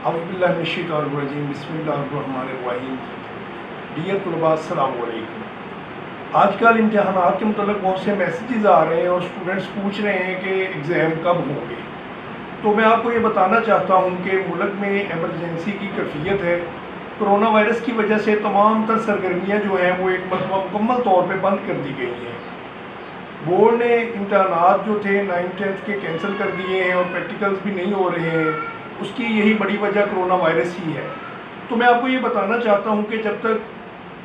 अऊज़ुबिल्लाहिमिनश्शैतानिर्रजीम बिस्मिल्लाहिर्रहमानिर्रहीम। डियर तलबा अस्सलाम वालेकुम। आजकल इम्तिहानात के मतलब बहुत से मैसेजेस आ रहे हैं और स्टूडेंट्स पूछ रहे हैं कि एग्ज़ाम कब होंगे। तो मैं आपको ये बताना चाहता हूँ कि मुल्क में एमरजेंसी की कैफियत है। कोरोना वायरस की वजह से तमाम तर सरगर्मियाँ जो हैं वो एक मरतबा मुकम्मल तौर पर बंद कर दी गई हैं। बोर्ड ने इम्तहानात जो थे 9th-10th के कैंसिल कर दिए हैं और प्रैक्टिकल्स भी नहीं हो रहे हैं। उसकी यही बड़ी वजह कोरोना वायरस ही है। तो मैं आपको ये बताना चाहता हूँ कि जब तक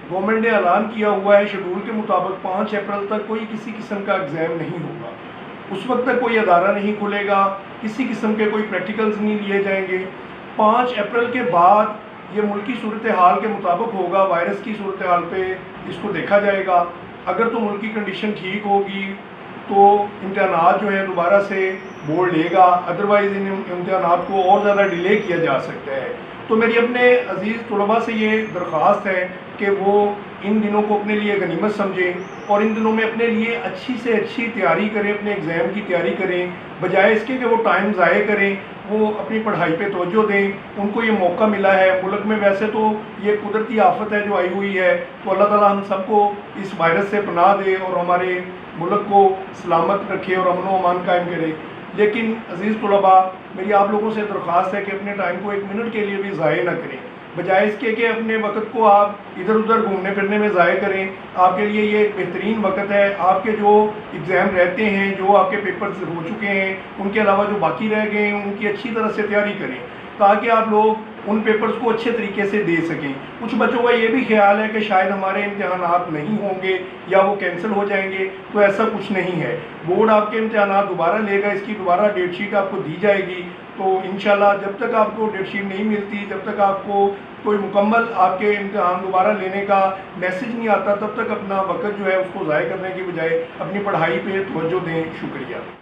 गवर्नमेंट ने ऐलान किया हुआ है शेड्यूल के मुताबिक 5 अप्रैल तक कोई किसी किस्म का एग्ज़ाम नहीं होगा। उस वक्त तक कोई अदारा नहीं खुलेगा, किसी किस्म के कोई प्रैक्टिकल्स नहीं लिए जाएंगे। 5 अप्रैल के बाद ये मुल्की सूरत हाल के मुताबिक होगा, वायरस की सूरत हाल पे इसको देखा जाएगा। अगर तो मुल्क की कंडीशन ठीक होगी तो इम्तहानात जो हैं दोबारा से बोर्ड लेगा, अदरवाइज़ इन इम्तहानात को और ज़्यादा डिले किया जा सकता है। तो मेरी अपने अजीज़ तलबा से ये दरख्वास्त है कि वो इन दिनों को अपने लिए गनीमत समझें और इन दिनों में अपने लिए अच्छी से अच्छी तैयारी करें, अपने एग्ज़ाम की तैयारी करें, बजाय इसके कि वो टाइम ज़ाय करें, वो अपनी पढ़ाई पे तवज्जो दें। उनको ये मौका मिला है। मुल्क में वैसे तो ये कुदरती आफत है जो आई हुई है, तो अल्लाह ताला हम सबको इस वायरस से पनाह दे और हमारे मुल्क को सलामत रखे और अमन व अमान कायम करे। लेकिन अजीज़ तलबा, मेरी आप लोगों से दरख्वास्त है कि अपने टाइम को 1 मिनट के लिए भी ज़ाय ना करें, बजाय इसके कि अपने वक्त को आप इधर उधर घूमने फिरने में ज़ाय करें। आपके लिए ये एक बेहतरीन वक्त है। आपके जो एग्ज़ाम रहते हैं, जो आपके पेपर्स हो चुके हैं, उनके अलावा जो बाकी रह गए हैं उनकी अच्छी तरह से तैयारी करें ताकि आप लोग उन पेपर्स को अच्छे तरीके से दे सकें। कुछ बच्चों का ये भी ख्याल है कि शायद हमारे इम्तहानात नहीं होंगे या वो कैंसिल हो जाएंगे, तो ऐसा कुछ नहीं है। बोर्ड आपके इम्तहानात दोबारा लेगा, इसकी दोबारा डेट शीट आपको दी जाएगी। तो इंशाल्लाह जब तक आपको डेट शीट नहीं मिलती, जब तक आपको कोई मुकम्मल आपके इम्तहान दोबारा लेने का मैसेज नहीं आता, तब तक अपना वक्त जो है उसको ज़ाय करने की बजाय अपनी पढ़ाई पे तवज्जो दें। शुक्रिया।